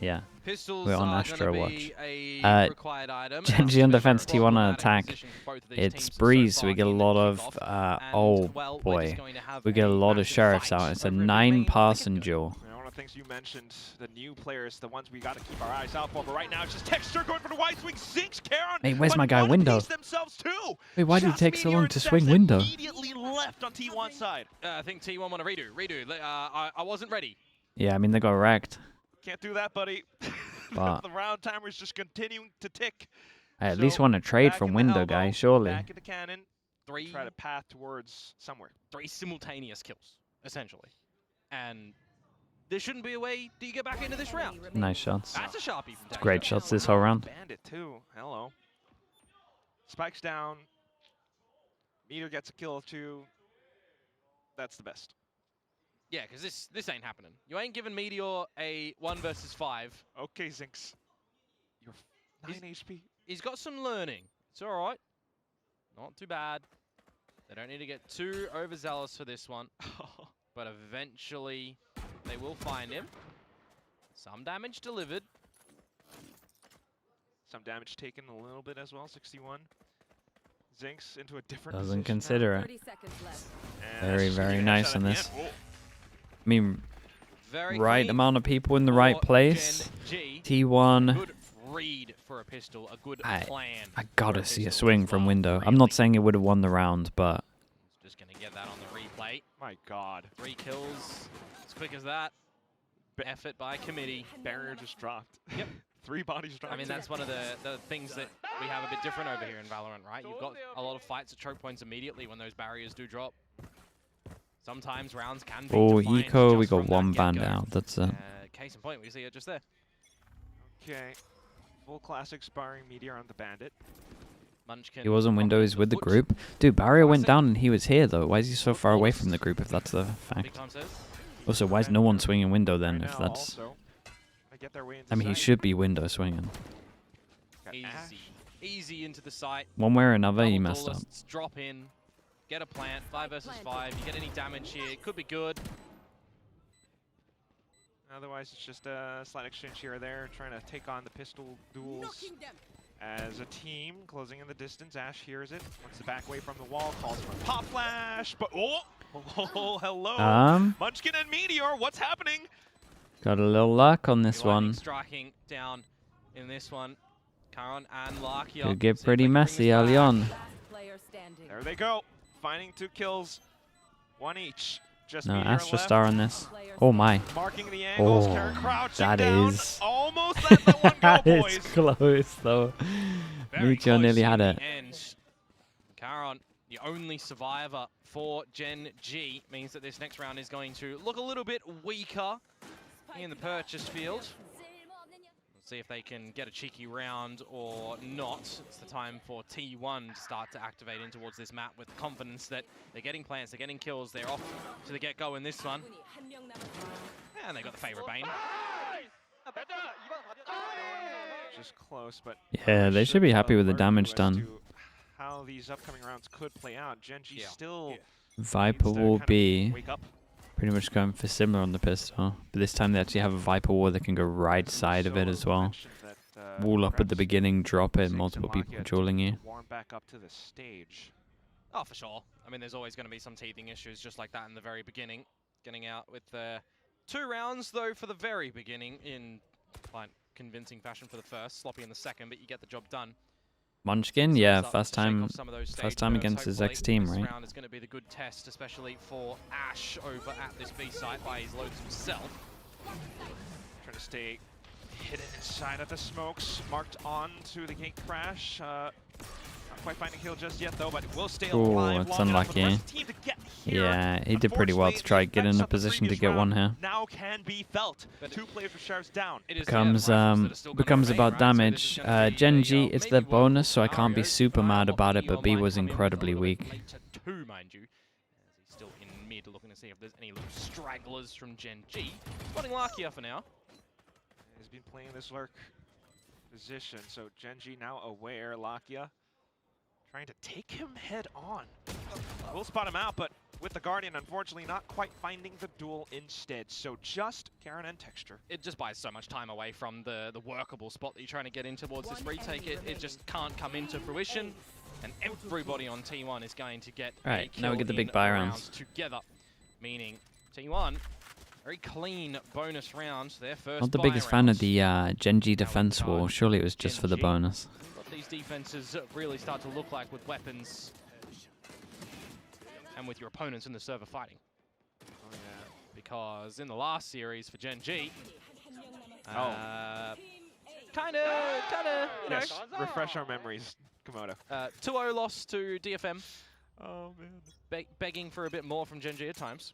Yeah. Pistols We're on are Astro gonna Watch. be a required item. Gen.G on defense, T1 on attack. It's Breeze, so we get a lot of, oh boy, we get a lot of sheriffs out. It's a 9-person duel. One of the things you mentioned, the new players, the ones we got to keep our eyes out for, but right now it's just Texture going for the wide swing, sinks Karon. Hey, where's my guy Window? Wait, why did it take so long to swing Window? Immediately left on T1 side. I think T1 want to redo. I wasn't ready. Yeah, I mean, they got wrecked. Can't do that, buddy. But the round timer is just continuing to tick. I at least want to trade from Window, guy, surely. Back in the cannon. Try to path towards somewhere. 3 simultaneous kills, essentially. And there shouldn't be a way do you get back into this round. Nice shots. That's a sharpie from Texture. Great shots this whole round. Bandit too. Hello. Spikes down. Meteor gets a kill or 2. That's the best. Yeah, because this ain't happening. You ain't giving Meteor a 1 versus 5. Okay, Zinx. You're 9 HP. He's got some learning. It's all right. Not too bad. They don't need to get too overzealous for this one. But eventually, they will find him. Some damage delivered. Some damage taken a little bit as well, 61. Zinx into a different Doesn't position consider now. it. Very, very nice on this. I mean, right amount of people in the right place. Gen.G. T1. Good read for a pistol, a good plan. I gotta see a swing from Window. I'm not saying it would have won the round, but... Just gonna get that on the replay. My God. 3 kills, as quick as that. Effort by committee. Barrier just dropped. Yep. 3 bodies dropped. I mean, that's one of the things that we have a bit different over here in Valorant, right? You've got a lot of fights at choke points immediately when those barriers do drop. Sometimes rounds can be Eco, we got 1 band out. That's it. Case in point, we see it just there. Okay. Full classic sparring Meteor on the Bandit. He wasn't Window, he's with the group. Dude, barrier went down and he was here though. Why is he so far away from the group if that's the fact? Also, why is no one swinging Window then if that's... I mean, he should be Window swinging. Easy into the site. One way or another, he messed up. Drop in, get a plant, 5 versus 5. You get any damage here, it could be good. Otherwise, it's just a slight exchange here or there, trying to take on the pistol duels as a team, closing in the distance. Ash hears it, wants to back away from the wall, calls for a pop flash, but oh, hello, Munchkin and Meteor, what's happening? Got a little luck on this one. Striking down in this one. Karon and Larkia. Could get pretty messy early on. There they go, finding 2 kills, 1 each. Just no, Astra Star on this. Oh my. Marking the angles, that is. Almost let that one go, that boys. is close though. Meteor nearly had it. Karon, the only survivor for Gen.G, means that this next round is going to look a little bit weaker in the purchase field. Let's see if they can get a cheeky round or not. It's the time for T1 to start to activate in towards this map with confidence that they're getting plants, they're getting kills, they're off to the get-go in this one. And they got the favorite Bane. Just close, but yeah, they should be happy with the damage done. How these upcoming rounds could play out. Gen.G still Viper will be pretty much going for similar on the pistol, but this time they actually have a Viper wall that can go right side of it as well. Wall up at the beginning, drop it, multiple people dueling you. Warm back up to the stage. Oh, for sure. I mean, there's always going to be some teething issues just like that in the very beginning. Getting out with 2 rounds, though, for the very beginning in quite convincing fashion for the first. Sloppy in the second, but you get the job done. Munchkin, yeah, first time against his ex-team, right? This round is going to be the good test, especially for Ash over at this B site by his loads himself. Trying to stay hidden inside of the smokes, marked on to the gate crash. Not quite finding kill just yet though, but it will stay alive. That's unlucky. Yeah, he did pretty well to try to get in a position to get one here. Now can be felt. 2 players for Sheriffs down. Becomes about damage. Gen.G, it's their bonus, so I can't be super mad about it, but B was incredibly weak. Mind you, as he's still in mid, looking to see if there's any little stragglers from Gen.G. Spotting Larkia for now. He's been playing this lurk position, so Gen.G now aware. Larkia trying to take him head on. We'll spot him out, but with the Guardian, unfortunately not quite finding the duel instead. So just Karon and Texture. It just buys so much time away from the workable spot that you're trying to get in towards this retake. It just can't come into fruition. And everybody on T1 is going to get Alright, now we get the big buy rounds together. Meaning T1, very clean bonus round. Their first Not the buy biggest fan of rounds. the Gen.G defense wall. Surely it was just for the Gen.G. bonus. What these defenses really start to look like with weapons and with your opponents in the server fighting. Oh, yeah. Because in the last series for Gen.G, Oh. kind of, Yes, refresh our memories, Komodo. 2-0 loss to DFM. Oh, man. Begging for a bit more from Gen.G at times.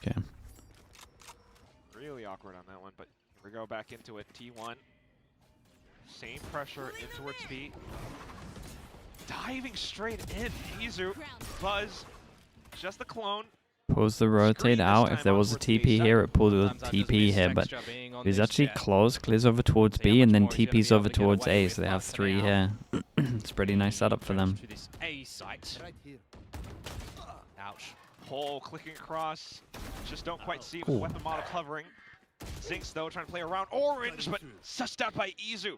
Okay. Really awkward on that one, but here we go back into it. T1. Same pressure in towards B. Diving straight in. Izu, Buzz, just the clone. Pulls the rotate out. If there was a TP here, it pulled a Sometimes that just TP misses here, but Texture being on he's this actually jet. close, clears over towards See how B, and much then more he's gonna TP's be over able to get towards away A, with, so they have but for 3 now, here. It's a pretty nice setup for them. To this A site. Ouch. Hole clicking across. Just don't quite see it with Ooh. weapon model covering. Zinx, though, trying to play around orange, but sussed out by Izu.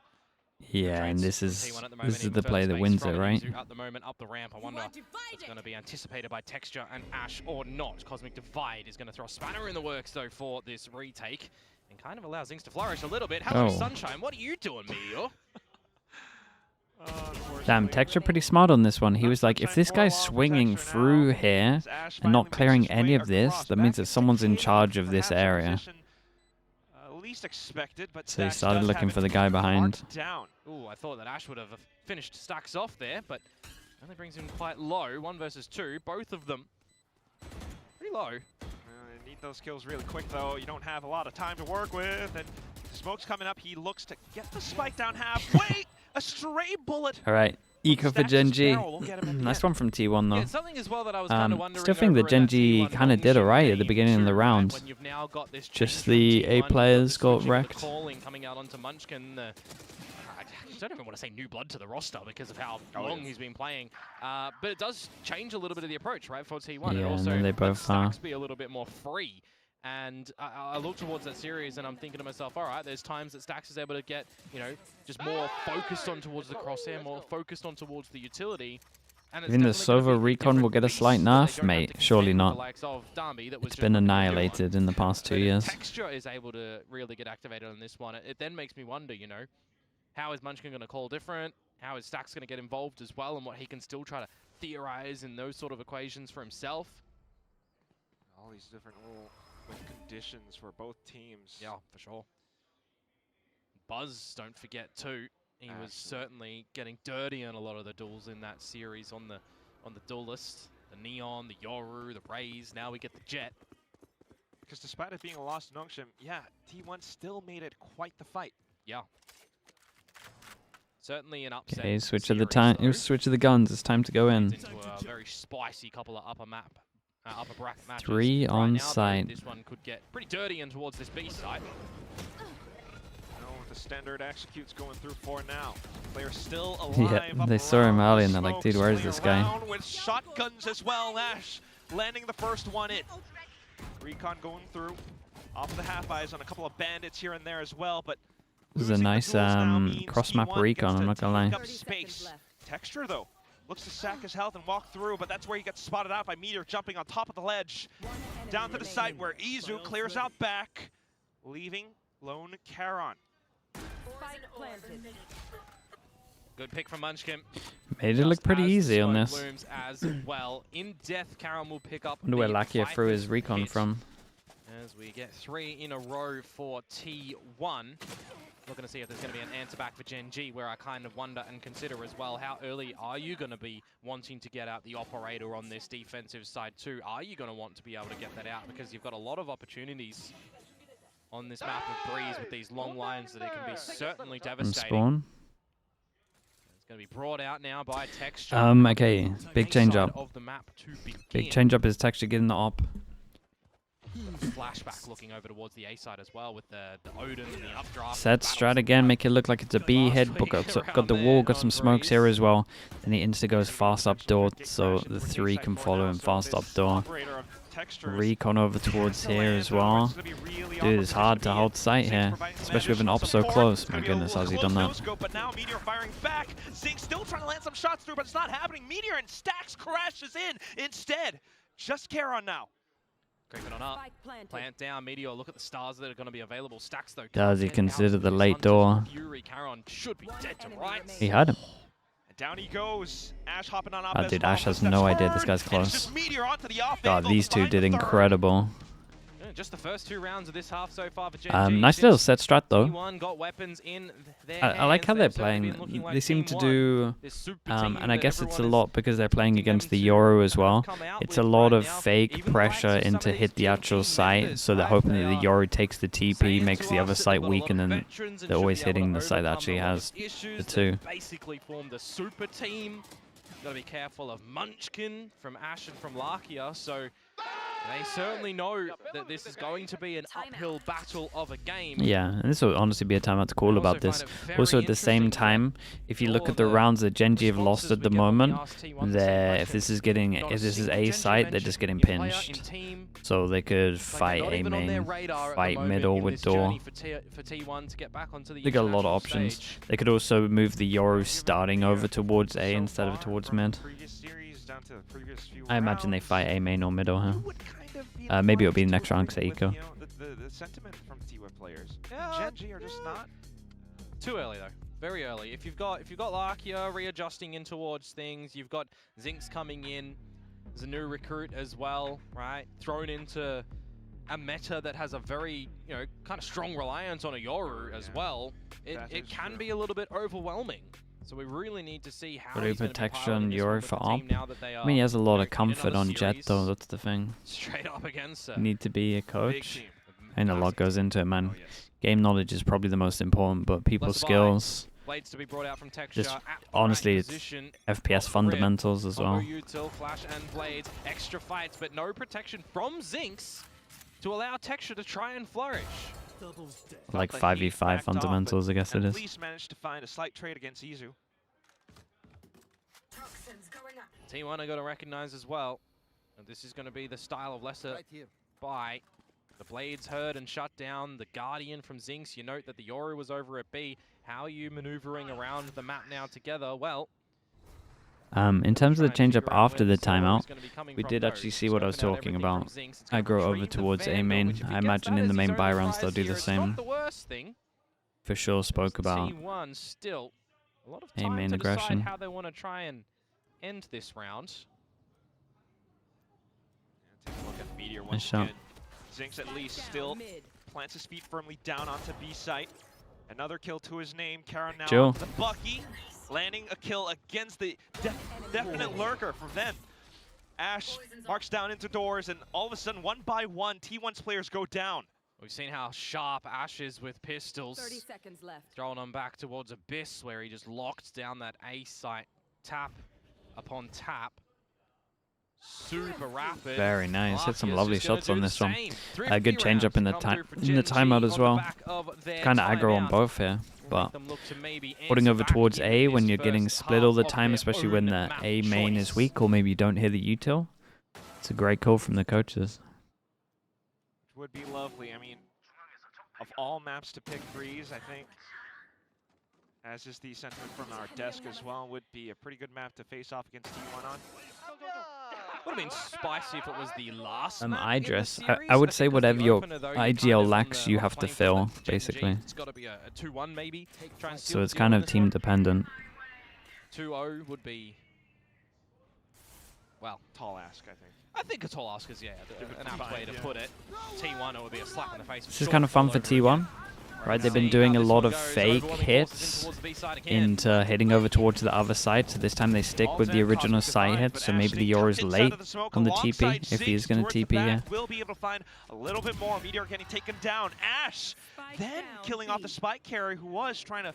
Yeah, and this is T1 at the moment, even the further play that space wins from it, right? Izu at the moment up the ramp. I wonder if it's going to be anticipated by Texture and Ash or not. Cosmic Divide is going to throw a spanner in the works, though, for this retake. And kind of allows Zinx to flourish a little bit. Hello, Oh. Sunshine. What are you doing, Meteor? Damn, Texture pretty smart on this one. He was like, if this guy's swinging through here and not clearing any of this, that means that someone's in charge of this area. Least expected, but So he Stacks started does looking have for it the guy behind. marked down. Ooh, I thought that Ash would have finished Stacks off there, but only brings him quite low. 1 versus 2, both of them pretty low. You need those kills really quick, though. You don't have a lot of time to work with, and smoke's coming up. He looks to get the spike down halfway. A stray bullet. All right, eco for Stacks' Gen.G. barrel will get him at the Nice end. one from T1 Yeah, though. something as well that I was kind of wondering. Still think that Gen.G kind of did alright at the beginning of the round. Just the A players got wrecked. Coming out onto Munchkin. I don't even want to say new blood to the roster because of how long he's been playing. But it does change a little bit of the approach, right, for T1. Yeah, it also and they lets both are. Stacks be a little bit more free. And I look towards that series and I'm thinking to myself, all right, there's times that Stacks is able to get, you know, just more focused on towards the crosshair, more focused on towards the utility. And Even the Sova Recon will get a slight nerf, mate. Surely not. It's been annihilated in the past 2 years. Texture is able to really get activated on this one. It then makes me wonder, you know, how is Munchkin going to call different? How is Stacks going to get involved as well, and what he can still try to theorize in those sort of equations for himself? All these different little conditions for both teams. Yeah, for sure. Buzz, don't forget too. He was certainly getting dirty on a lot of the duels in that series on the duel list. The Neon, the Yoru, the Raze. Now we get the Jet. Because despite it being a lost Nongshim, yeah, T1 still made it quite the fight. Yeah. Certainly an upset. Okay, switch of the time. Switch of the guns. It's time to go in. Into a very spicy couple of upper bracket matches. 3 on now, site. This one could get pretty dirty in towards this B side. The standard executes going through for now. Player still alive. Yeah, they saw him early and they're like, dude, where's this guy? With shotguns as well. Ash landing the first one in. Recon going through. Off of the half-eyes on a couple of bandits here and there as well, but This is a nice cross-map recon, I'm not gonna lie. Space. Texture, though, looks to sack his health and walk through, but that's where he gets spotted out by Meteor jumping on top of the ledge. Down to the side where Izu clears out back, leaving lone Karon. Good pick from Munchkin. Made it look pretty easy on this. Blooms as well. In death, Karon will pick up. Wonder where the Lakia threw his recon hit. from. As we get 3 in a row for T1. Looking to see if there's going to be an answer back for Gen.G, where I kind of wonder and consider as well, how early are you going to be wanting to get out the operator on this defensive side too? Are you going to want to be able to get that out? Because you've got a lot of opportunities on this map of Breeze with these long lines that it can be certainly And devastating. spawn. It's going to be brought out now by Texture. Okay, big change up. Of the map to begin. Big change up is Texture getting the op. Flashback looking over towards the A side as well with the Odin and the updraft. Set strat again, make it look like it's a B head, but got the wall, got some smokes here as well. And he insta goes fast up door, so the 3 can follow him fast up door. Recon over towards here as well. Dude, it's hard to hold sight here, especially with an op so close. My goodness, how's he done that? But now Meteor firing back. Zing still trying to land some shots through, but it's not happening. Meteor and Stacks crashes in instead. Just Charon now. Creeping on up. Plant down. Meteor, look at the stars that are going to be available. Stacks, though. Does he consider the late door? Fury, Charon should be dead to rights. He had him. Down he goes. Ash hopping on up. Dude, Ash has no idea this guy's close. God, these two did incredible. Just the first 2 rounds of this half so far for Gen.G. Nice little set strat though. Got weapons in their I like how they're playing. They seem to do, and I guess it's a lot because they're playing against the Yoru as well. It's a lot of fake pressure into hit the actual site, so they're hoping that the Yoru takes the TP, makes the other site weak, and then they're always hitting the site that actually has the 2. Basically formed a super team. Gotta be careful of Munchkin from Ash and from Lakia, so they certainly know that this is going to be an uphill battle of a game. Yeah, and this will honestly be a timeout to call about this. Also, at the same time, if you look at the rounds that Gen.G have lost at the moment, if this is A site, they're just getting pinched. So they could fight A main, fight middle with door. They got a lot of options. They could also move the Yoru starting over towards A instead of towards mid. I imagine they fight A main or middle, huh? Maybe it'll be the next round because Eco. The sentiment from T1 players. Gen.G are just not too early though. Very early. If you've got Lakia readjusting in towards things, you've got Zinx coming in. There's a new recruit as well, right? Thrown into a meta that has a very, kind of strong reliance on a Yoru as well. It can be a little bit overwhelming. So we really need to see how he's going to be texture on Yoru for op. I mean, he has a lot of comfort on Jet though, that's the thing. Straight up against her. You need to be a coach. And a lot goes into it, man. Game knowledge is probably the most important, but people skills. Blades to be brought out from texture. Just honestly, it's FPS fundamentals as well. Flash and Blades, extra fights, but no protection from Zinx to allow texture to try and flourish. Like 5v5 fundamentals, I guess it is. At least managed to find a slight trade against Izu. T1 are going to recognize as well that this is going to be the style of lesser buy. The Blades heard and shut down the Guardian from Zinx. You note that the Yoru was over at B. How are you maneuvering around the map now together? Well, in terms of the change-up after the timeout, we did actually see what I was talking about. I grow over towards A main. I imagine in the main buy rounds they'll do the same. For sure spoke about A main aggression. How they want to try and end this round. Take a look at Meteor once again. Zinx at least still plants his feet firmly down onto B site. Another kill to his name. Charon now on the Bucky. Landing a kill against the definite lurker from them. Ash marks down into doors, and all of a sudden, 1 by 1, T1's players go down. We've seen how sharp Ash is with pistols. 30 seconds left. Throwing them back towards Abyss, where he just locked down that A site. Tap upon tap. Super rapid. Very nice. Hit some lovely shots on this one. A good change up in the timeout as well. Kind of aggro on both here, but putting over towards A when you're getting split all the time, especially when the A main is weak or maybe you don't hear the util. It's a great call from the coaches. Would be lovely. I mean, of all maps to pick Breeze, I think, as is the sentiment from our desk as well, would be a pretty good map to face off against T1 on. Would have been spicy if it was the last I-dress. I would say whatever your IGL lacks, you have to fill, basically. It's got to be a 2-1 maybe. So it's kind of team dependent. 2-0 would be, well, tall ask, I think. I think a tall ask is, an apt way to put it. T1, it would be a slap in the face. This is kind of fun for T1. Right, they've been doing a lot of fake hits into hitting over towards the other side, so this time they stick with the original side hit, so maybe the Yoru's late on the TP, if he is going to TP here. Will be able to find a little bit more. Meteor getting taken down. Ash then killing off the spike carry who was trying to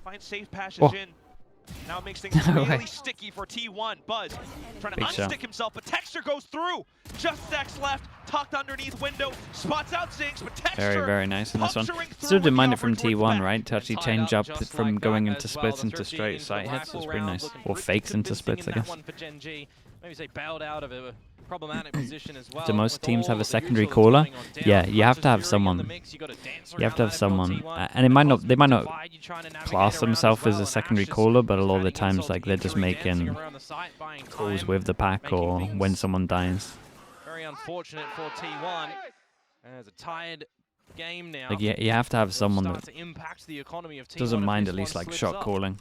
find safe passage in. Now it makes things really sticky for T1. Buzz trying to unstick himself, but Texture goes through. Just Stacks left. tucked underneath window, spots out Zinx, but Texture Very, very nice in this one. puncturing through Still with didn't the mind it offer from towards T1, back. right? To actually Tied change up just from like going that into as well. splits The into first straight into sight the hits was rifle pretty round nice. looking Or pretty fakes into convincing splits, I in that guess. one for Gen.G. Maybe say bailed out of a problematic position as well. Do most With teams all have a the secondary util that's caller? going on down. Yeah, you have Punches to have Fury in the someone. mix, you gotta dance You have to around have that if you're someone, T1. and it might not. They might not Divide, you're trying to navigate class around themselves as well, a and secondary Ash just caller, but a lot of the adding insult times, to like they're just injury, dancing making around the site, buying calls time, with the pack making or things when someone dies. very unfortunate for T1. As a tired game now. Like you have to have someone Start that to impact the economy of T1 doesn't if mind this at least one like slips shot up. calling.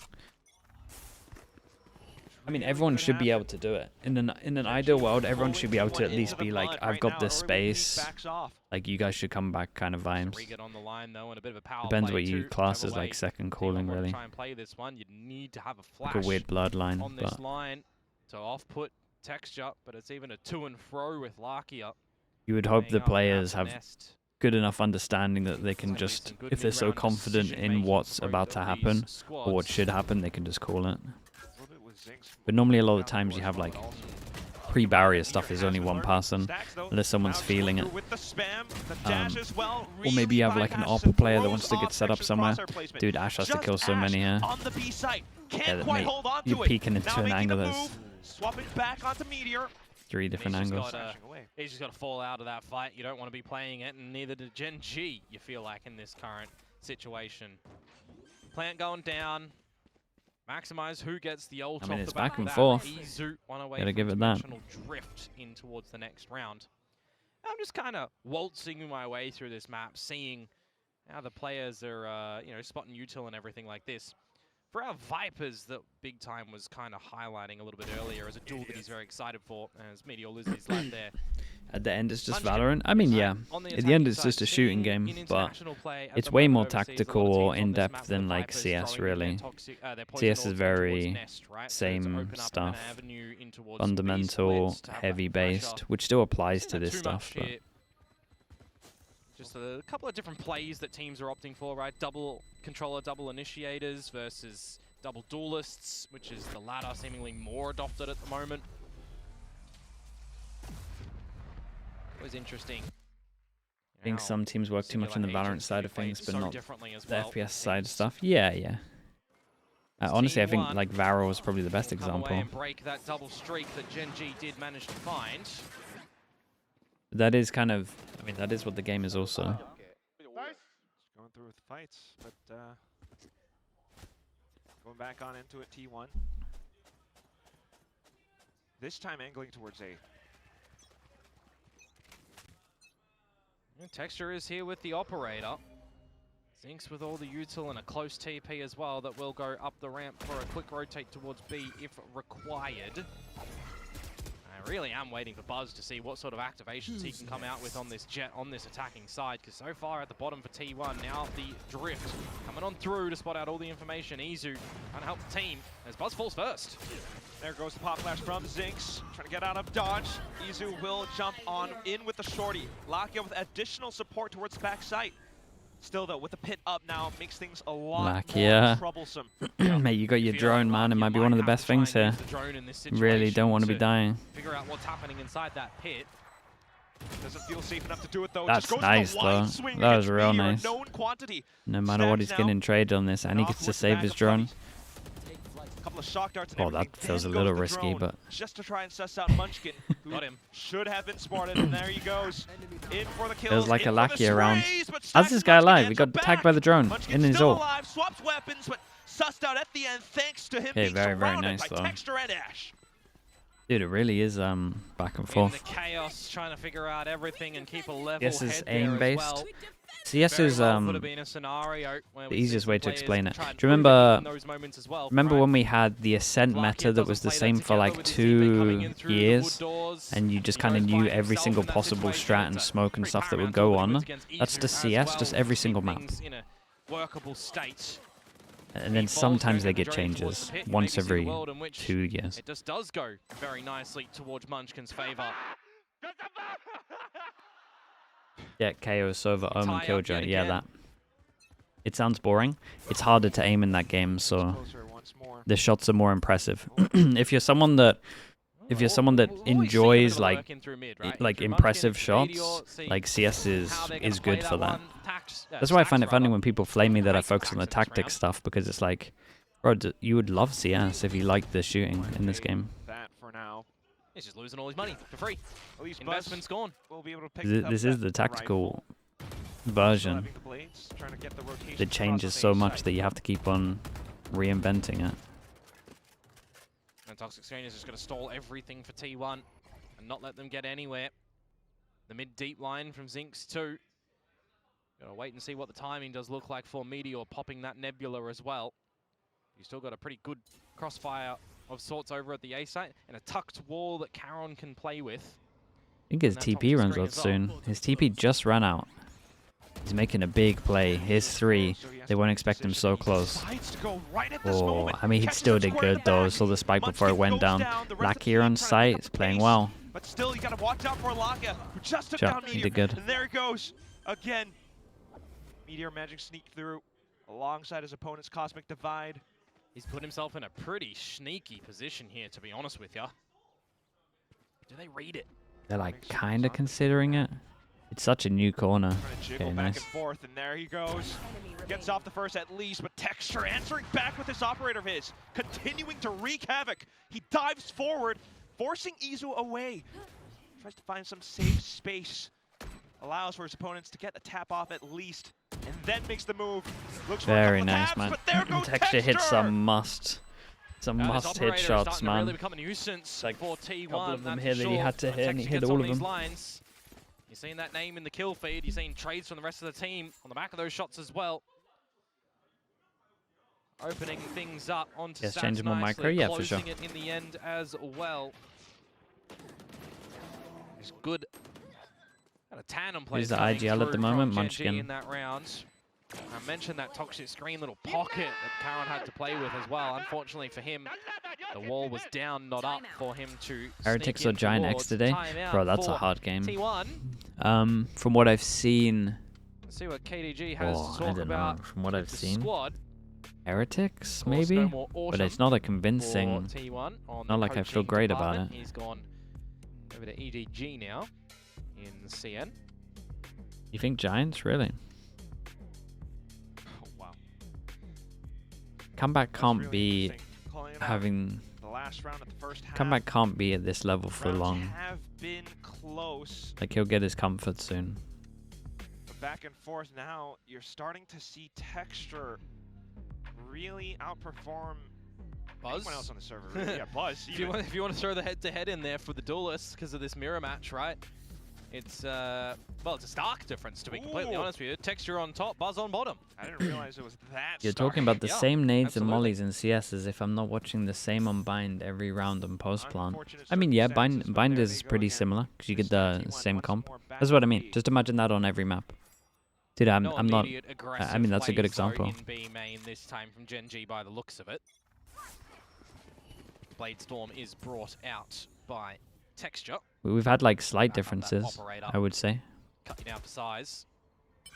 I mean, everyone should be able to do it. In an ideal world, everyone should be able to at least be like, I've got this space. Like, you guys should come back kind of vibes. On the line, though, and a bit of a power Depends play what you too. class Whichever as like way second T1 calling, want to really. try and play this one, you need to have a flash Like a weird bloodline, on this but line to off-put Texture, but it's even a to and fro with Larkia. you would hope the laying up players half a have nest. good enough understanding that they can Certainly just, some good if they're so mid-round confident in decision-making what's from about both to of happen these or what squads. should happen, they can just call it. But But normally a lot of the times you have like pre-barrier stuff is only one person, unless someone's feeling it. Or maybe you have like an AWP player that wants to get set up somewhere. Dude, Ash has to kill so many here. Yeah, that mate, you're peeking into an angle that's swapping back onto Meteor. 3 different He's just angles. He's just got to fall out of that fight. You don't want to be playing it, and neither did Gen.G, you feel like, in this current situation. Plant going down. Maximize who gets the ult I mean, off it's the back back and of forth. that. Izu one away Gotta from give it that. dimensional drift in towards the next round. I'm just kind of waltzing my way through this map, seeing how the players are, you know, spotting util and everything like this. For our Vipers, that Big Time was kind of highlighting a little bit earlier as a duel that he's very excited for, as Meteor loses his life there. At the end, it's just Munchkin, I mean, yeah. on the At the end, attacking it's just side, a shooting seeing game, in but international play at it's the way moment more overseas, a lot of tactical teams or on this in-depth map with than the like Vipers CS, throwing in their really. their poison CS is ults in very towards Nest, right? So same to open up an stuff, avenue in towards fundamental, B-splits, to have that heavy-based, pressure. which still applies Isn't to that this too stuff. much But here? Just a couple of different plays that teams are opting for, right? Double controller, double initiators versus double duelists, which is the latter seemingly more adopted at the moment. Always interesting. I think some teams work too much on the Valorant side of things, but not the FPS side of stuff. Yeah, yeah. Honestly, I think like Varo was probably the best example. And break that double streak that Gen.G did manage to find. That is kind of, I mean, that is what the game is also. Going through with the fights, but going back on into it, T1. This time angling towards A. And Texture is here with the operator. Zinx with all the util and a close TP as well that will go up the ramp for a quick rotate towards B if required. I really am waiting for Buzz to see what sort of activations he can come out with on this jet, on this attacking side, because so far at the bottom for T1, now the drift coming on through to spot out all the information. Izu trying to help the team as Buzz falls first. There goes the pop flash from Zinx, trying to get out of dodge. Izu will jump on in with the shorty. Lakia with additional support towards the back site. Still though, with the pit up now, makes things a lot more troublesome. Mate, you got your drone, man. It might be one of the best things here. Really don't want to be dying. Figure out what's happening inside that pit. Doesn't feel safe enough to do it though. That's nice though. That was real nice. No matter what he's getting traded on this, and he gets to save his drone. Couple of shock darts and Oh, that feels a little risky, but just to try and suss out Munchkin, who got him. Should have been spotted, and there he goes. In for the kills. There's like a Lakia around. How's How's this guy alive? He got attacked by the drone in his ult. alive, swaps weapons, but sussed out at the end thanks to him being very surrounded nice by though. Texture and Ash. Dude, it really is back and In forth. the chaos, trying to figure out everything and keep a level Yes, it's head there as aim-based. well. CS Very is well could have been a scenario where the we see easiest some way to players explain it. try and Do you prove it remember? in those moments as well, Remember right? when we had the Ascent Lakia meta that doesn't was the play same that for together like with his teammate coming 2 in through the years, wood doors. and you just He kind of goes knew by every himself single in that possible situation. strat and It's a smoke and pretty stuff that would paramount go on. against That's Izu the as CS, well just to every keep single map. things in a workable state. And then Meatballs sometimes they going get down the drain towards changes the pit. You once maybe see the every world in which 2 years. It just does go very nicely towards Munchkin's favor. Yeah, KO, Sova, Omen, Tie up Killjoy. yet Yeah, again. that. It sounds boring. It's harder to aim in that game, so Closer once more. the shots are more impressive. If you're someone that if you're someone that We've always seen a bit enjoys of like work in through mid, right? like Through impressive Munchkin, shots, Meteor, see like CS how they're gonna is play good for that. one. That's why I find it Stacks, funny rather. when people flame me that I Hate focus on the Stacks in this tactics round. stuff, because it's like, bro, you would love CS if you liked the shooting in this game. That for now. He's just losing all his money for free. At least Investment's gone. will be able to pick This is the tactical version that changes so much that you have to keep on reinventing it. And Toxic Screen is just going to stall everything for T1 and not let them get anywhere. The mid-deep line from Zinx 2. Gotta wait and see what the timing does look like for Meteor popping that Nebula as well. He's still got a pretty good crossfire of sorts over at the A site and a tucked wall that Caron can play with. I think his And that TP toxic runs screen out is up. soon. His TP just ran out. He's making a big play. Here's 3. They won't expect him so close. Oh, I mean, he still did good though. Saw the spike before it went down. Lakia on site is playing well. But still, you gotta watch out for Lakia, who just took down He Meteor. did good. And there it goes again. Meteor magic sneak through alongside his opponent's Cosmic Divide. He's put himself in a pretty sneaky position here, to be honest with you. Do they read it? They're like kind of considering it. It's such a new corner. Trying to jiggle Okay, back nice. and forth, and there he goes. Gets off the first at least, but Texture answering back with this operator of his, continuing to wreak havoc. He dives forward, forcing Izu away. Tries to find some safe space. Allows for his opponents to get the tap off at least, and then makes the move. Looks for a Very couple of nice, taps, man. but there goes Texture hits Texture! some must hit shots, man. Really become a nuisance Like for a T1. couple of them that's here for that he sure. had to hit, and he Texture hit gets all on of these them. lines. You're seeing that name in the kill feed. You're seeing trades from the rest of the team on the back of those shots as well. Opening things up onto Yes, Sats changeable nicely, micro, yeah, for sure. closing it in the end as well. It's good. Got a tandem play. He's the IGL at the moment, Munchkin. in that round. I mentioned that toxic screen little pocket that Caron had to play with as well. Unfortunately for him, the wall was down, not up for him to Heretics sneak or in Giant X towards. today? Timeout Bro, that's a for hard game. T1. From what I've seen, Let's see what KDG has to I talk don't about. know. From what I've The seen, squad. Heretics Of course, maybe, no more but Autumn it's not a for convincing. T1 on not the like I feel coaching great about department. it. He's gone over to EDG now in the CN. You think Giants really? Oh, wow. Comeback That's can't really be interesting. Calling it out. having. The last round of the first half. Comeback can't be at this level for Rounds long. have been close. Like he'll get his comfort soon. But back and forth now, you're starting to see Texture really outperform Buzz. anyone else on the server. Really. Yeah, Buzz. If you want to throw the head-to-head in there for the duelists because of this mirror match, right? It's well, it's a stark difference to be completely Ooh. honest with you. Texture on top, Buzz on bottom. I didn't realize it was that You're stark. talking about the Yeah, same nades absolutely. and mollies in CS as if I'm not watching the same unbind every round on post plant. Unfortunate I mean, yeah, circumstances, but bind there is they go pretty again. similar because you get This the T1 same once comp. more back That's what I in mean. the Just imagine that on every map. Dude, I'm not. immediate aggressive I mean, that's a good plays, though, example. in B main this time from Gen.G by the looks of it. Blade Storm is brought out by Texture. We've had like slight Back on that differences, operator. I would say. Cut you down for size.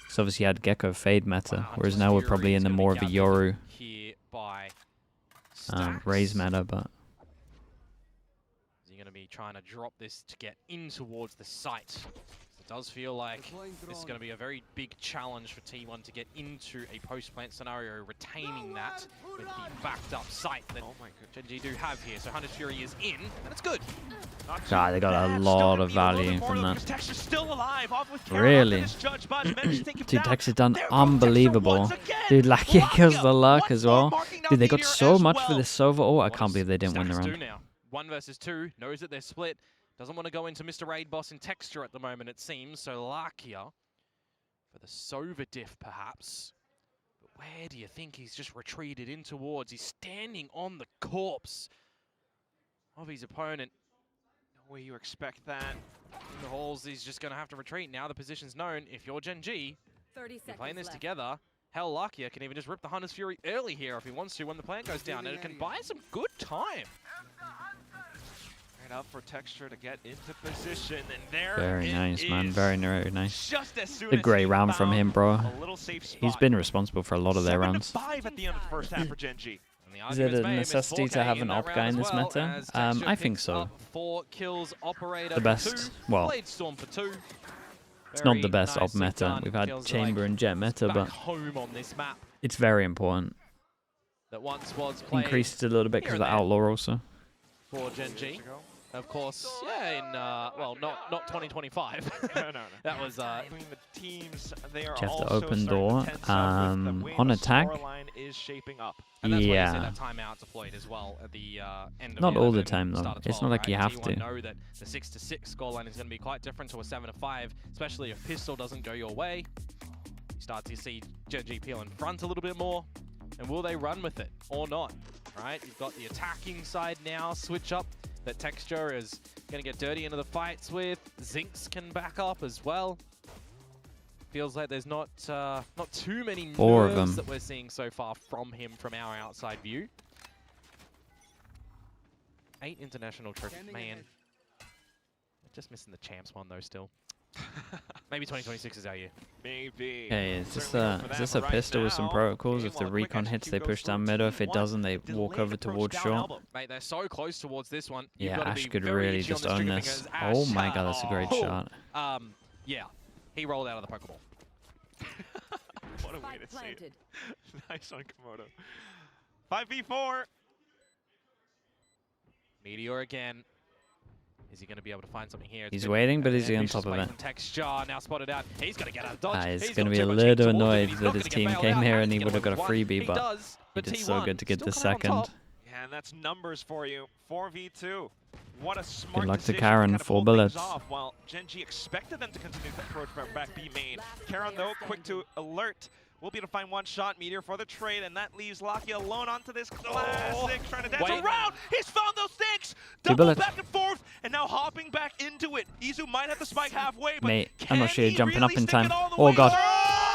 So obviously you had Gecko fade meta, Wow, whereas Hunter's now we're Fury probably is in the gonna be more of a gathered Yoru here by Stacks. Raze meta, but Is he going to be trying to drop this to get in towards the site? It does feel like this is going to be a very big challenge for T1 to get into a post-plant scenario, retaining that with the backed-up site that Oh my goodness. Gen.G do have here. So Hunter's Fury is in, and it's good. Not too God, they got a bad. lot Still of gonna be a little value bit more from though, that. because Texture's still alive, off with Caron Really? after this judge buzz, managed to take him Dude, down. Tex has done There goes Texture unbelievable. once again. Dude, Lakia kills the luck once as more well. marking down Dude, they got Meteor so as much for well. this Sova. Oh, I What can't does believe they didn't win the Stacks round. do now? 1 versus 2, knows that they're split. Doesn't want to go into Mr. Raid Boss in Texture at the moment, it seems. So Lakia for the Sova diff, perhaps. But where do you think he's just retreated in towards? He's standing on the corpse of his opponent. No way you expect that. In the halls, he's just going to have to retreat. Now the position's known. If you're Gen.G, you're playing this together. Hell, Lakia can even just rip the Hunter's Fury early here if he wants to when the plant goes down. And it can buy some good time. Right up for Texture to get into position, and there Very it nice, man. is. Very, very nice. Just as soon A as great he round from found him, bro. a little safe He's spot. been responsible for a lot of their 7 to rounds. 5 at the end of the first half for Gen.G. Is it a necessity to have an op guy in this meta? I think so. 4 kills, operator The best, well, Bladestorm for 2. it's not the Very best op nicely meta. done. We've had Feels Chamber like and Jet meta, back but home on this map it's very important. that once was played Increased it a little bit because of the Outlaw also. for Gen.G. Of course, yeah, in, well, not 2025. No. That was, Between the teams, they are You have to also open starting door. to tense up with the way On the attack. scoreline is shaping up. and that's why you see Yeah. that timeout deployed as well at the end of Not all the 11, time, though. start of It's 12, not like right? you have T1 to. know that the 6-6 scoreline is going to be quite different to a 7-5, especially if pistol doesn't go your way. You start to see Gen.G peel in front a little bit more, and will they run with it or not? Right, you've got the attacking side now, switch up that Texture is going to get dirty into the fights with. Zinx can back up as well. Feels like there's not too many Four of nerves them. that we're seeing so far from him from our outside view. 8 international trophies, man. Just missing the champs one though still. Maybe 2026 is our year. Maybe. Okay, is this Certainly a, hope for is that, this a but right pistol with some now, protocols? okay, If the while a quick recon hits, they execute push goes down through middle. If it T1, doesn't, they walk delayed over approach towards down short. elbow. Mate, they're so close towards this one. You've Yeah, gotta Ash be could very really itchy on just the own trigger this. fingers. Oh Ash, my god, that's a great oh. shot. Yeah, he rolled out of the Pokeball. What a way to say it. Nice on Komodo. 5v4. Meteor again. Is he going to be able to find something here? He's waiting, but is he on top of it? Texture now spotted out. He's going to get out of dodge. He's got going to be too a much little heat towards him, annoyed and he's that not his gonna get team bailed came out. here Has and to he get would have got a one. freebie, He but does, he but did so T1 good to get still the coming on second. top. Yeah, and that's numbers for you. 4v2. What a smart luck to decision Karen, kind of 4 pull things bullets. off while Gen.G expected them to continue to approach back B main. Karen, though, quick to alert. We'll be able to find one shot, Meteor for the trade, and that leaves Lakia alone onto this classic, trying to dance around. He's found those things! Double bullets. back and forth, and now hopping back into it. Izu might have the spike halfway, but Mate, can I'm not sure you're he jumping really up in stick it time. all the Oh way? god.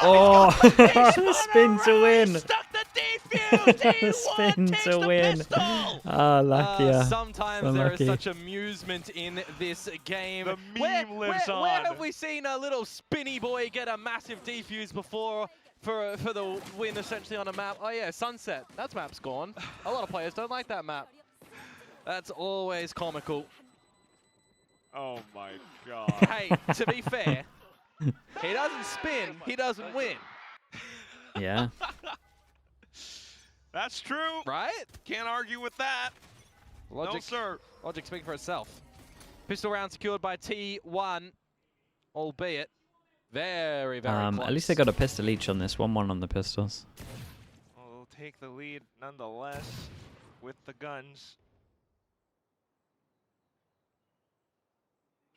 Oh! Oh, spin to win. Stuck the defuse! Spin takes to the win. pistol! Ah, Lakia. Sometimes So there is lucky. such amusement in this game. The meme lives on. Where have we seen a little spinny boy get a massive defuse before for the win essentially on a map? Oh yeah, Sunset. That map's gone. A lot of players don't like that map. That's always comical. Oh my god. Hey, to be fair, he doesn't spin, he doesn't win. Yeah. That's true. Right? Can't argue with that. Logic, No, sir. Logic speaking for itself. Pistol round secured by T1, albeit very, very close. At least they got a pistol each on this. 1-1 on the pistols. Well, they'll take the lead nonetheless with the guns.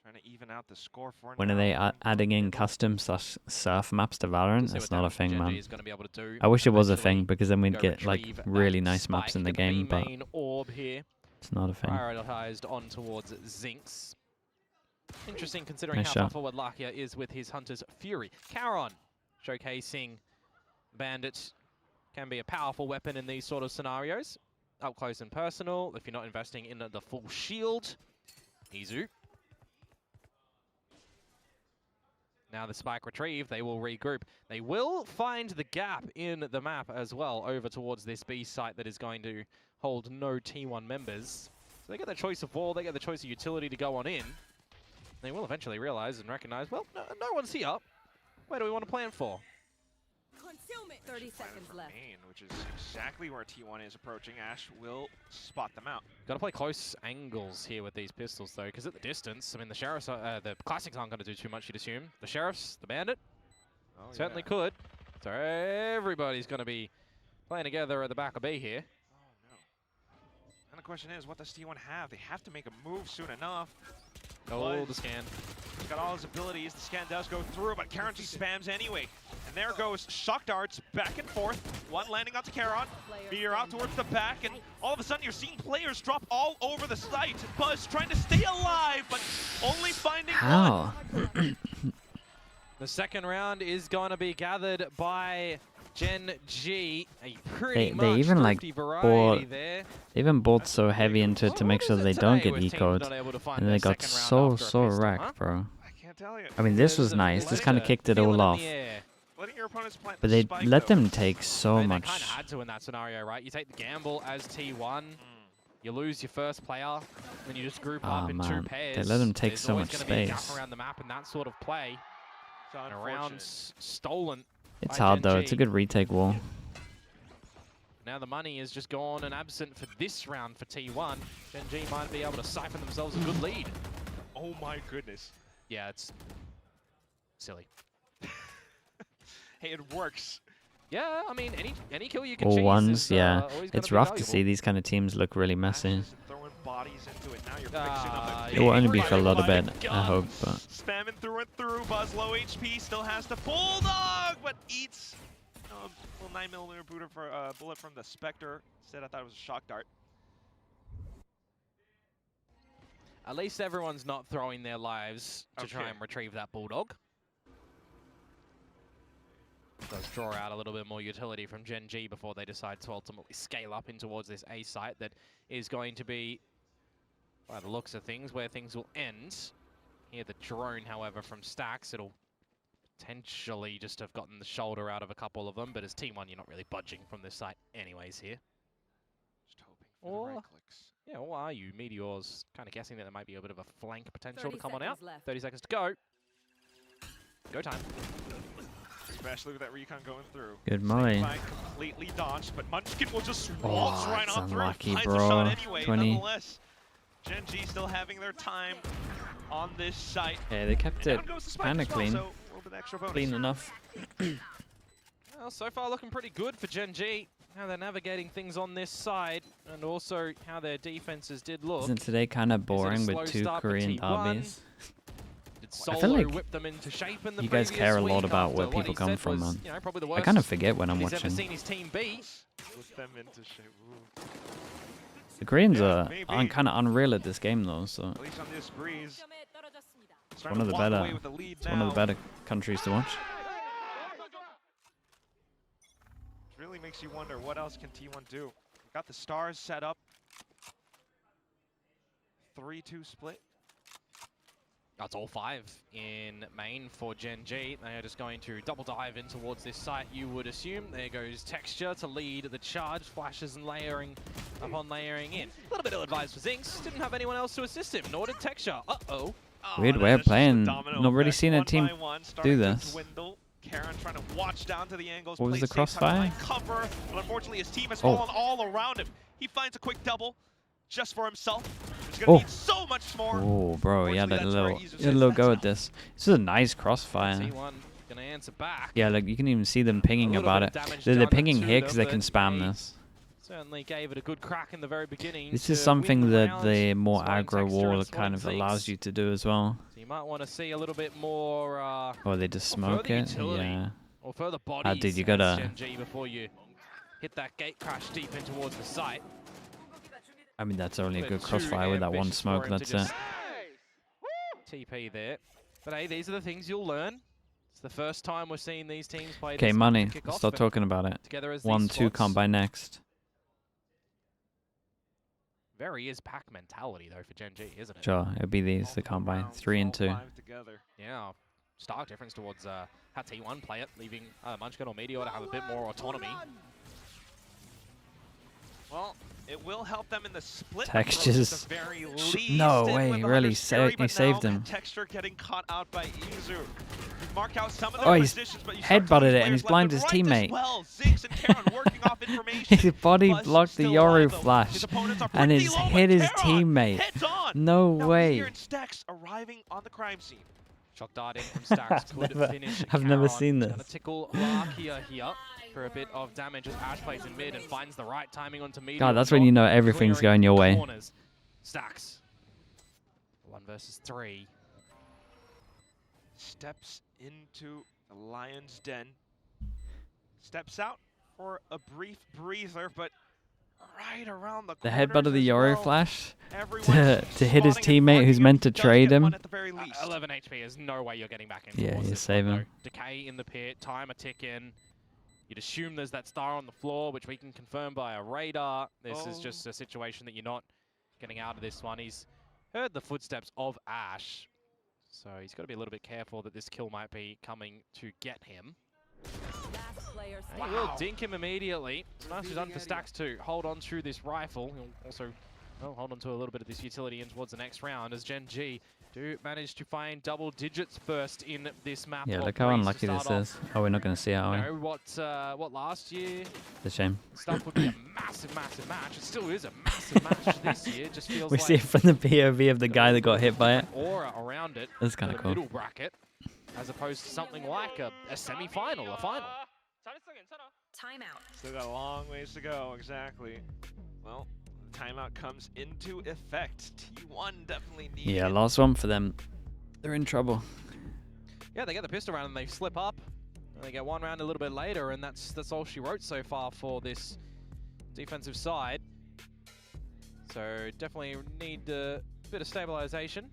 Trying to even out the score for When are they adding in custom/surf maps to Valorant? That's not a thing, man. I wish it was a thing, because then we'd get like really nice maps in the game, but it's not a thing. Prioritized on towards Zinx. Interesting considering Nice how shot. far forward Lakia is with his Hunter's Fury. Caron showcasing Bandit can be a powerful weapon in these sort of scenarios. Up close and personal, if you're not investing in the full shield. Izu. Now the spike retrieve, they will regroup. They will find the gap in the map as well over towards this B site that is going to hold no T1 members. So they get the choice of wall, they get the choice of utility to go on in. They will eventually realize and recognize, well, no one's here. Where do we want to plan for? 30 seconds left. Main, which is exactly where T1 is approaching. Ash will spot them out. Got to play close angles here with these pistols, though, because at the distance, I mean, the Sheriffs, the Classics aren't going to do too much, you'd assume. The Sheriffs, the Bandit, certainly could. So everybody's going to be playing together at the back of B here. Oh, no. And the question is, what does T1 have? They have to make a move soon enough. Oh, the scan. He's got all his abilities. The scan does go through, but Karen just spams anyway. And there goes shock darts back and forth. One landing onto Karen. Meteor out towards the back, and all of a sudden you're seeing players drop all over the site. Buzz trying to stay alive, but only finding How? one. The second round is going to be gathered by Gen.G. A pretty They much even like thrifty variety there. They even bought so heavy into it to make sure they don't get ecoed, and they got so wrecked, bro. I can't tell you. I mean, this was nice. This kind of kicked it all off. letting your opponents plant But the they spike, let though. them take so They much. kind of had to in that scenario, right? You take the gamble as T1, you lose your first player, then you just group up in two Man, pairs. they let them take There's so always much gonna be a gap space. around the map and that sort of play. So And a unfortunate. round's stolen. It's by hard though. Gen.G. It's a good retake wall. Now the money is just gone and absent for this round for T1. Gen.G might be able to siphon themselves a good lead. Oh my goodness. Yeah, it's silly. Hey, it works. Yeah, I mean, any kill you can All cheese ones, is, yeah. always gonna It's be rough to valuable. see these kind of teams look really messy. Ashes throwing bodies into it. Now you're fixing up a It will only be big for a little fight. bit, My I hope. God. But Spamming through and through. Buzz low HP, still has the bulldog, but eats a little 9mm bullet from the Spectre. Instead, I thought it was a shock dart. At least everyone's not throwing their lives to try Okay. and retrieve that bulldog. Does draw out a little bit more utility from Gen.G before they decide to ultimately scale up in towards this A site that is going to be, by the looks of things, where things will end. Here the drone, however, from Stacks, it'll potentially just have gotten the shoulder out of a couple of them, but as T1, you're not really budging from this site anyways here. Just hoping for the Or- right clicks. Yeah, or are you? Meteor's kind of guessing that there might be a bit of a flank potential to 30 come on out. seconds left. 30 seconds to go. Go time. Especially with that recon going through. good Snake Moe. bite completely dodged, but Munchkin will just Oh, waltz right it's on through. unlucky, Finds bro. a shot anyway, 20. nonetheless. Gen.G still having their time on this site. Yeah, they kept And it down goes the spike kind as of well, clean. so a little bit extra bonus. Clean enough. Well, so far looking pretty good for Gen.G. How they're navigating things on this side, and also how their defenses did look. Isn't today kind of boring slow with two start for Korean T1? derbies? Did I feel Solo like whip them into shape in the you guys previous care a lot week about where after what people he come said from, was, man. you know, probably the I worst kind of forget when I'm he's ever watching. seen his team beat. Put them into shape. Ooh. The Koreans Yeah, are maybe. kind of unreal at this game though, so At least on this breeze. it's one of the better. It's one of the better countries to watch. It really makes you wonder what else can T1 do. Got the stars set up. 3-2 split. That's all 5 in main for Gen.G. They are just going to double dive in towards this site, you would assume. There goes Texture to lead the charge, flashes and layering upon layering in. A little bit ill-advised for Zinx. Didn't have anyone else to assist him, nor did Texture. Uh-oh. Weird and way then of it's just a playing. domino Not really effect. seen a One team by one, starting do to this. dwindle. Karen trying to watch down to the angles. What was play the safe, trying to crossfire? find cover, but unfortunately his team has Oh. fallen all around him. He finds a quick double just for himself. He's Oh. gonna need so much more. Oh, bro, he had Unfortunately, a that's where little, Izu he had a says, little go "That's at this. This is a nice crossfire. T1 gonna answer back. Yeah, like you can even see them pinging little about bit it. of damage They're done pinging to here because they them, can but spam they this. Certainly gave it a good crack in the very beginning. This to is something win the that round, the more spotting aggro Texture wall and kind of spotting allows Zinx. you to do as well. So you might want to see a little bit more Oh, they just Or smoke further it? utility. Yeah. or further bodies dude, you as gotta- Gen.G before you hit that gate crash deep in towards the site. I mean, that's only a Bit good too crossfire with that one ambitious for smoke, him to that's just it. TP there. But hey, these are the things you'll learn. It's the first time we're seeing these teams play Okay, this money. Kickoff Let's start and talking about it. together as 1-2 these squads. can't buy next. Very is pack mentality though for Gen.G, isn't it? Sure, it'll be these, the can't buy. 3 and 2. Together. Yeah, stark difference towards how T1 play it, leaving Munchkin or Meteor to have a bit more autonomy. Well, it will help them in the split. Textures. at the very least, No and way, with the really, Hunter's Fury, he but saved now him. Texture getting caught out by Izu. Mark out some of Oh, their he's positions, but you start to headbutted lose it and players he's blind left his and right teammate. as well. Zinx and Karen working off information. His body Buzz blocked the still Yoru alive, though. flash His opponents are and pretty has low, hit but his Karen teammate. heads on. No Now way. here in Stacks arriving on the crime scene. Shock darting from Stacks could Never- finish. I've never Karen. seen It's gonna this. tickle Lakia here for a bit of damage as Ash plays in mid and finds the right timing onto Meteor. God, that's when you know everything's clearing going your way. corners. Stacks. 1 versus 3. Steps into the lion's den. Steps out for a brief breather, but right around the The corners headbutt of the as Yoru well. flash Everyone's to hit his spotting and teammate marking who's him. meant to He does trade get him. one at the very least. 11 HP, there's no way you're getting back in Yeah, towards you this save one, him. though. Decay in the pit, time a tick in. You'd assume there's that star on the floor, which we can confirm by a radar. This is just a situation that you're not getting out of this one. He's heard the footsteps of Ash, so he's got to be a little bit careful that this kill might be coming to get him. Last player He will dink him immediately. It's nicely done for Stacks to hold on to this rifle. He'll also hold on to a little bit of this utility in towards the next round as Gen.G do manage to find double digits first in this map. Yeah, of look how Breeze to unlucky start this off. is. Oh, we're not going to see it, are we? You know what last year It's a shame. stuff would be a massive, massive match. It still is a massive match this year. It just feels We like see it from the POV of the guy that got hit by it. aura around it. That's kind for of the cool. middle bracket, as opposed to something like a semi-final, a final. Timeout. Still got a long ways to go, exactly. Well, the timeout comes into effect. T1 definitely needs Yeah, last one for them. They're in trouble. Yeah, they get the pistol round and they slip up. And they get one round a little bit later, and that's all she wrote so far for this defensive side. So definitely need a bit of stabilization.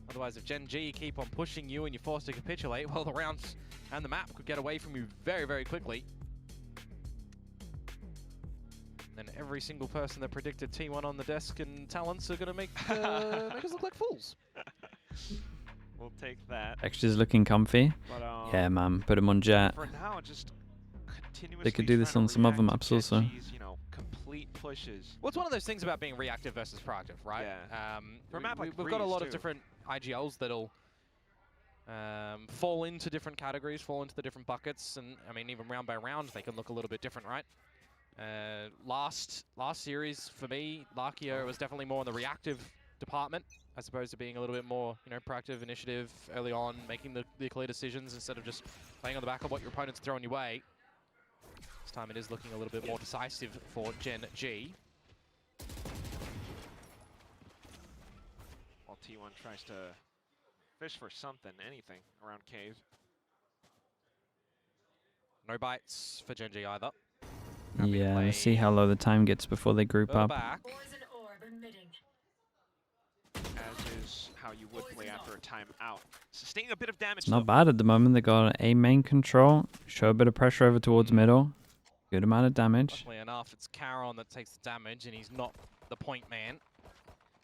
Otherwise, if Gen.G keep on pushing you and you're forced to capitulate, well, the rounds and the map could get away from you very, very quickly. And every single person that predicted T1 on the desk and talents are going to make us look like fools. We'll take that. Texture's looking comfy. But, Yeah, man. Put him on Jet. for now, just continuously They could do this trying on to some other react maps to also. Gen.G's, you know, complete pushes. Well, it's one of those things about being reactive versus proactive, right? Yeah. For a map like we've got a Breeze, lot of too. different IGLs that'll fall into different categories, fall into the different buckets, and I mean, even round by round, they can look a little bit different, right? Last series for me, Larkio was definitely more in the reactive department, as opposed to being a little bit more, you know, proactive initiative early on, making the clear decisions instead of just playing on the back of what your opponent's throwing your way. This time it is looking a little bit more decisive for Gen.G. While T1 tries to fish for something, anything around cave. No bites for Gen.G either. Yeah, let's see how low the time gets before they group Further up. back. As is how you would play after a timeout. Sustaining a bit of damage. It's not bad at the moment. They got A main control. Show a bit of pressure over towards middle. Good amount of damage. Luckily enough, it's Caron that takes the damage, and he's not the point man.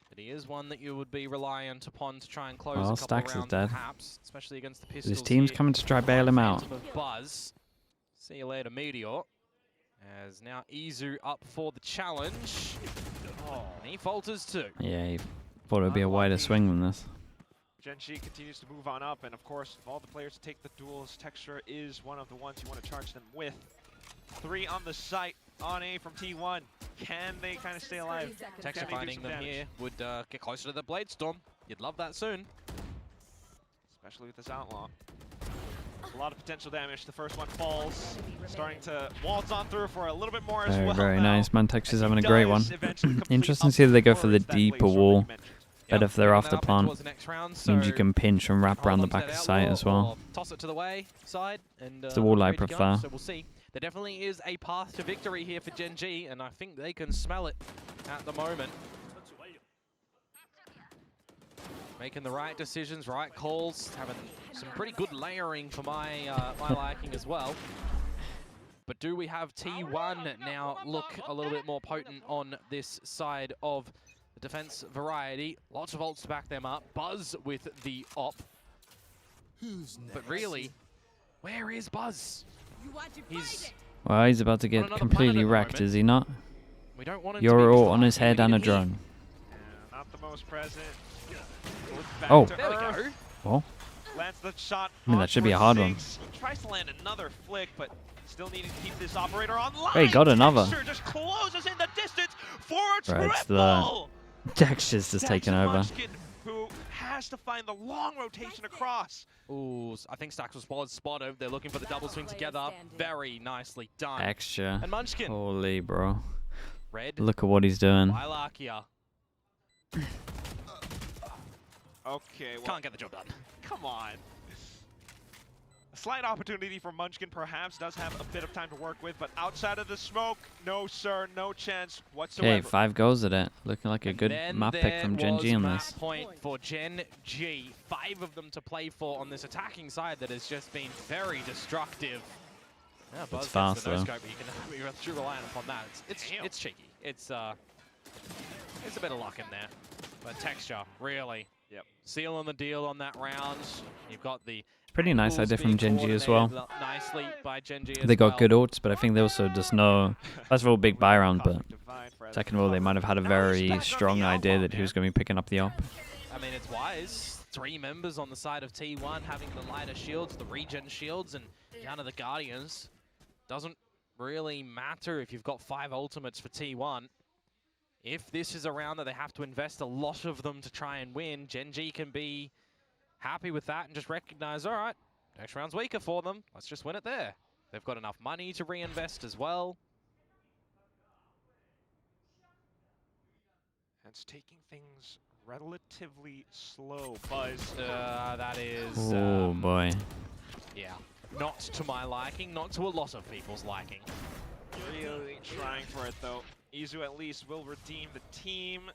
But he is one that you would be reliant upon to try and close a couple Stacks of is rounds, dead. perhaps, especially against the pistols. His team's here. coming to try bail him out. Phantom of Buzz. See you later, Meteor. As now Izu up for the challenge. Oh, and he falters too. Yeah, he thought it would be a wider swing than this. Gen.G continues to move on up, and of course, of all the players to take the duels, Texture is one of the ones you want to charge them with. 3 on the site, on A from T1. Can they kind of stay alive? Texture Can they do finding some them damage? here would get closer to the Blade Storm. You'd love that soon. Especially with this Outlaw. A lot of potential damage. The first one falls. Starting to waltz on through for a little bit more as well. Very now, nice. Man, Texture's as he having a great one. does eventually complete Interesting to up see that they go for the towards that deeper Blade Storm that wall. you mentioned. But if they're Picking off the that up plant, towards the next round, means so you can pinch and wrap hold around the on to back that of sight Outlaw as well. or toss it to the way side. And, It's the wall I ready to go. prefer. So we'll see. There definitely is a path to victory here for Gen.G, and I think they can smell it at the moment. Making the right decisions, right calls, having some pretty good layering for my liking as well. But do we have T1 now look a little bit more potent on this side of the defense variety? Lots of ults to back them up. Buzz with the op. But really, where is Buzz? He's Well, he's about to get another completely planet at the wrecked, moment. is he not? we don't want him You're to be all on his head and a drone. Yeah, not the most present. Goes back Oh. to There we Earth. go. Well, Lands the shot. I mean, that should be a hard one. He tries to land another flick, but still needing to keep this operator online. Hey, got another. Texture just closes in the distance for a Right, it's triple. Texture's just taking over. Munchkin, who has to find the long rotation across. Ooh, I think Stacks was spotted. They're looking for the double swing together. Very nicely done. Extra. And Munchkin, Holy, bro. red Look at what he's doing. by Larkia. Okay, well, Can't get the job done. come on. A slight opportunity for Munchkin perhaps does have a bit of time to work with, but outside of the smoke, no sir, no chance whatsoever. Okay, 5 goals at it. Looking like a And good then map pick from there was Gen.G on map this. point for Gen.G. 5 of them to play for on this attacking side that has just been very destructive. Yeah, Buzz gets fast, the no though. scope, but you're relying upon that. It's cheeky. It's a bit of luck in there. But Texture, really. Yep. Sealing the deal on that round. You've got the Pretty nice angles idea from being Gen.G as well. coordinated nicely by Gen.G They as got well. good ults, but I think they also just know. First of all, big buy round, but second of all, they might have had a very strong idea that he was going to be picking up the op. I mean, it's wise. 3 members on the side of T1 having the lighter shields, the regen shields, and down to the Guardians. Doesn't really matter if you've got 5 ultimates for T1. If this is a round that they have to invest a lot of them to try and win, Gen.G can be happy with that and just recognize, all right, next round's weaker for them. Let's just win it there. They've got enough money to reinvest as well. It's taking things relatively slow. Buzz. That is... Oh boy. Yeah, not to my liking, not to a lot of people's liking. Really trying for it, though. Izu at least will redeem the team.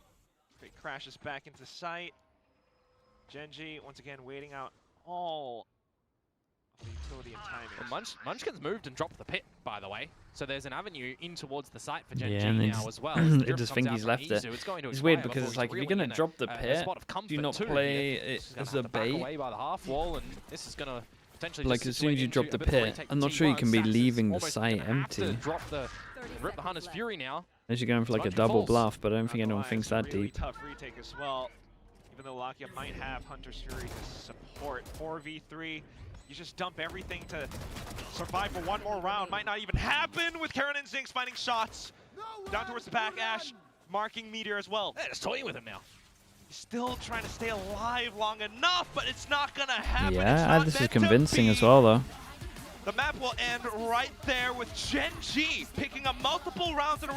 It crashes back into sight. Gen.G once again waiting out all of the utility and timing. Well, Munchkin's moved and dropped the pit, by the way. So there's an avenue in towards the site for Gen.G Yeah, and now as well. they just think he's left it. It's weird because it's like, if you're going to drop the pit, do you not play it as a bait? Away by the half wall, and this is going to potentially Like, as soon as you drop the pit, I'm not sure you can be leaving the site empty. Rip the Hunter's Fury now. Unless you're going for like a double bluff, but I don't think anyone thinks that really deep. Tough retake as well. Even though Lakia might have Hunter's Fury to support 4v3, you just dump everything to survive for one more round. Might not even happen with Karen and Zinx finding shots. Down towards the back, Ash marking Meteor as well. Yeah, just toying with him now. He's still trying to stay alive long enough, but it's not gonna happen. Yeah, this is convincing as well, though. The map will end right there with Gen.G picking up multiple rounds in a row.